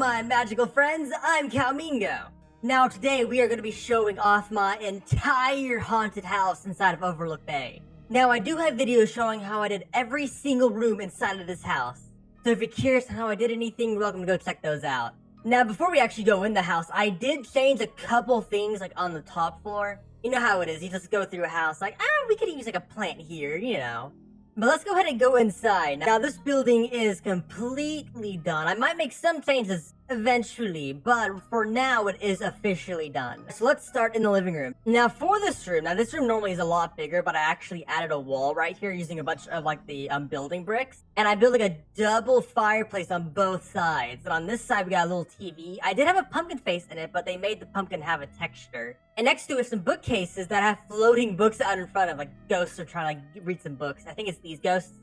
my magical friends, I'm Cowmingo. Now today we are going to be showing off my entire haunted house inside of Overlook Bay. Now I do have videos showing how I did every single room inside of this house. So if you're curious on how I did anything, you're welcome to go check those out. Now before we actually go in the house, I did change a couple things like on the top floor. You know how it is, you just go through a house like, we could use like a plant here, you know. But let's go ahead and go inside. Now this building is completely done. I might make some changes eventually, but for now it is officially done. So let's start in the living room. Now for this room, this room normally is a lot bigger, but I actually added a wall right here using a bunch of like the building bricks. And I built like a double fireplace on both sides. And on this side we got a little TV. I did have a pumpkin face in it, but they made the pumpkin have a texture. And next to it some bookcases that have floating books out in front of, like ghosts are trying to like, read some books. I think it's these ghosts.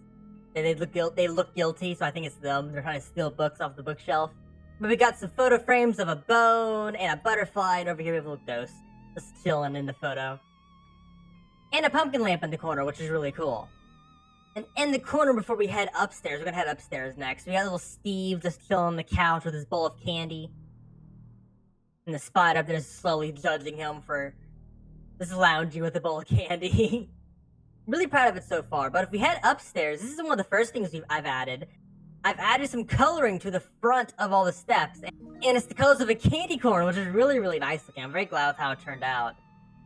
They look guilty, so I think it's them. They're trying to steal books off the bookshelf. But we got some photo frames of a bone and a butterfly, and over here we have a little ghost just chilling in the photo. And a pumpkin lamp in the corner, which is really cool. And in the corner before we head upstairs, we're gonna head upstairs next. We got little Steve just chilling on the couch with his bowl of candy. And the spider up there is slowly judging him for just lounging with a bowl of candy. Really proud of it so far, but if we head upstairs, this is one of the first things I've added. I've added some coloring to the front of all the steps, and it's the colors of a candy corn, which is really, really nice looking. I'm very glad with how it turned out.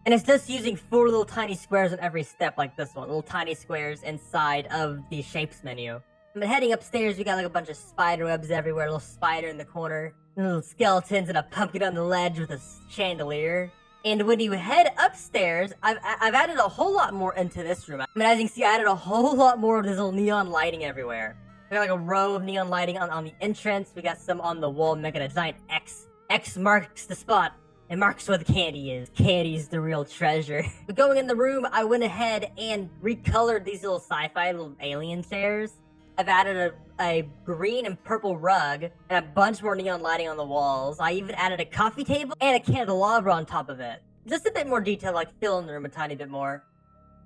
And it's just using 4 little tiny squares on every step like this one, little tiny squares inside of the shapes menu. But heading upstairs, we got like a bunch of spider webs everywhere, a little spider in the corner, little skeletons and a pumpkin on the ledge with a chandelier. And when you head upstairs, I've added a whole lot more into this room. I mean, as you can see, I added a whole lot more of this little neon lighting everywhere. We got like a row of neon lighting on the entrance. We got some on the wall making a giant X. X marks the spot. It marks where the candy is. Candy's the real treasure. But going in the room, I went ahead and recolored these little sci-fi little alien chairs. I've added a green and purple rug and a bunch more neon lighting on the walls. I even added a coffee table and a candelabra on top of it. Just a bit more detail, like filling the room a tiny bit more.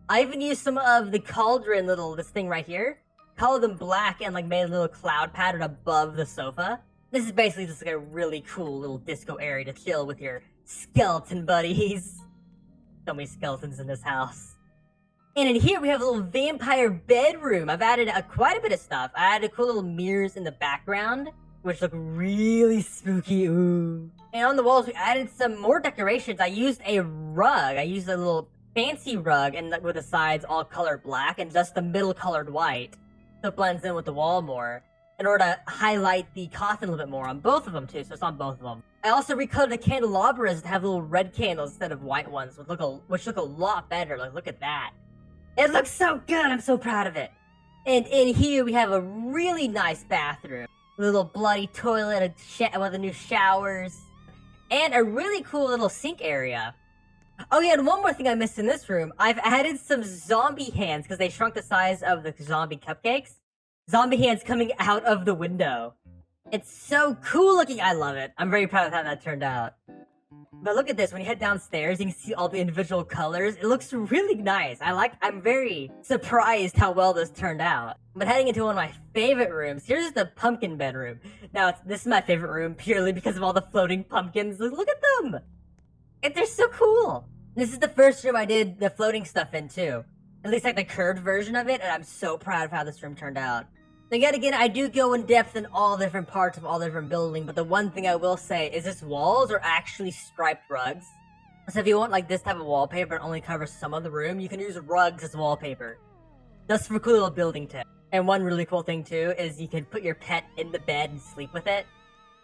I even used some of the cauldron this thing right here. Colored them black and like made a little cloud pattern above the sofa. This is basically just like a really cool little disco area to chill with your skeleton buddies. So many skeletons in this house. And in here we have a little vampire bedroom. I've added quite a bit of stuff. I added cool little mirrors in the background, which look really spooky. Ooh. And on the walls we added some more decorations. I used a rug. I used a little fancy rug and with the sides all colored black and just the middle colored white. So it blends in with the wall more in order to highlight the coffin a little bit more on both of them too, so it's on both of them. I also recolored the candelabras to have little red candles instead of white ones, which look a lot better. Like, look at that. It looks so good. I'm so proud of it. And in here we have a really nice bathroom. A little bloody toilet with the new showers. And a really cool little sink area. Oh yeah, and one more thing I missed in this room. I've added some zombie hands because they shrunk the size of the zombie cupcakes. Zombie hands coming out of the window. It's so cool looking. I love it. I'm very proud of how that turned out. But look at this. When you head downstairs, you can see all the individual colors. It looks really nice. I'm very surprised how well this turned out. But heading into one of my favorite rooms, here's the pumpkin bedroom. Now, this is my favorite room purely because of all the floating pumpkins. Look at them. They're so cool. This is the first room I did the floating stuff in too. At least like the curved version of it, and I'm so proud of how this room turned out. Now yet again, I do go in depth in all different parts of all different buildings, but the one thing I will say is this walls are actually striped rugs. So if you want like this type of wallpaper and only covers some of the room, you can use rugs as wallpaper. Just for a cool little building tip. And one really cool thing too is you can put your pet in the bed and sleep with it.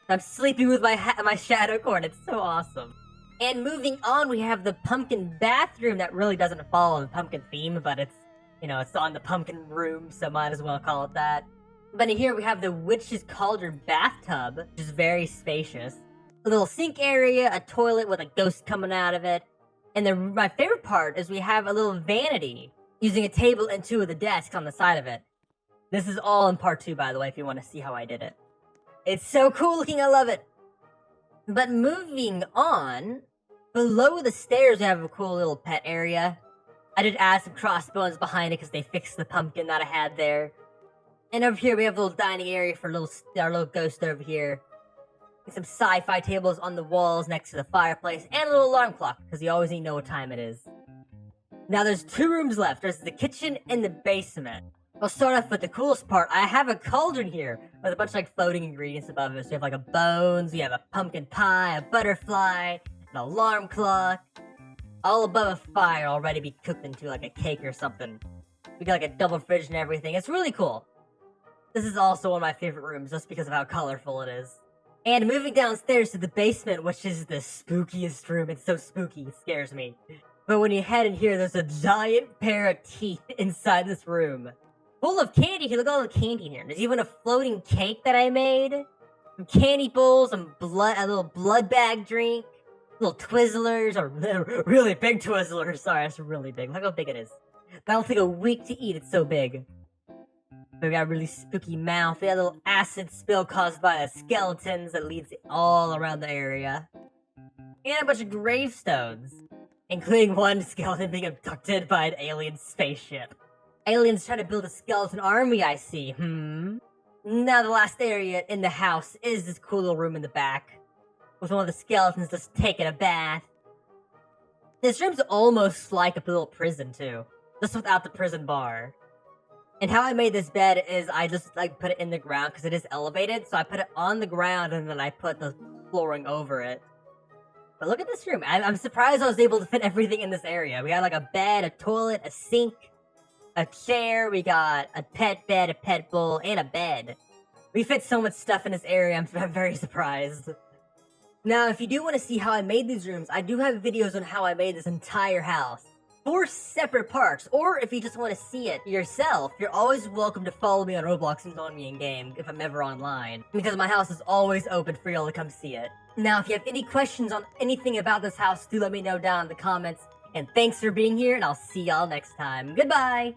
I'm sleeping with my shadow corn. It's so awesome. And moving on, we have the pumpkin bathroom that really doesn't follow the pumpkin theme, but it's, you know, it's on the pumpkin room, so might as well call it that. But in here we have the witch's cauldron bathtub, which is very spacious. A little sink area, a toilet with a ghost coming out of it. And then my favorite part is we have a little vanity using a table and 2 of the desks on the side of it. This is all in part 2, by the way, if you want to see how I did it. It's so cool looking, I love it. But moving on, below the stairs we have a cool little pet area. I did add some crossbones behind it because they fixed the pumpkin that I had there. And over here we have a little dining area for our little ghost over here. And some sci-fi tables on the walls next to the fireplace, and a little alarm clock, because you always need to know what time it is. Now there's 2 rooms left. There's the kitchen and the basement. I'll start off with the coolest part. I have a cauldron here with a bunch of like floating ingredients above it. So you have like a bones, you have a pumpkin pie, a butterfly, an alarm clock, all above a fire already be cooked into like a cake or something. We got like a double fridge and everything. It's really cool. This is also one of my favorite rooms just because of how colorful it is. And moving downstairs to the basement, which is the spookiest room. It's so spooky, it scares me. But when you head in here, there's a giant pair of teeth inside this room. Full of candy. Look at all the candy in here. There's even a floating cake that I made. Some candy bowls, some blood, a little blood bag drink, little Twizzlers, or really big Twizzlers. Sorry, that's really big. Look how big it is. That'll take a week to eat. It's so big. We got a really spooky mouth. We got a little acid spill caused by the skeletons that leads all around the area. And a bunch of gravestones, including one skeleton being abducted by an alien spaceship. Aliens trying to build a skeleton army, I see. Now the last area in the house is this cool little room in the back, with one of the skeletons just taking a bath. This room's almost like a little prison, too. Just without the prison bar. And how I made this bed is I just like put it in the ground because it is elevated. So I put it on the ground and then I put the flooring over it. But look at this room. I'm surprised I was able to fit everything in this area. We got like a bed, a toilet, a sink, a chair. We got a pet bed, a pet bowl, and a bed. We fit so much stuff in this area. I'm very surprised. Now, if you do want to see how I made these rooms, I do have videos on how I made this entire house. 4 separate parts, or if you just want to see it yourself, you're always welcome to follow me on Roblox and join me in game if I'm ever online, because my house is always open for y'all to come see it. Now, if you have any questions on anything about this house, do let me know down in the comments, and thanks for being here, and I'll see y'all next time. Goodbye!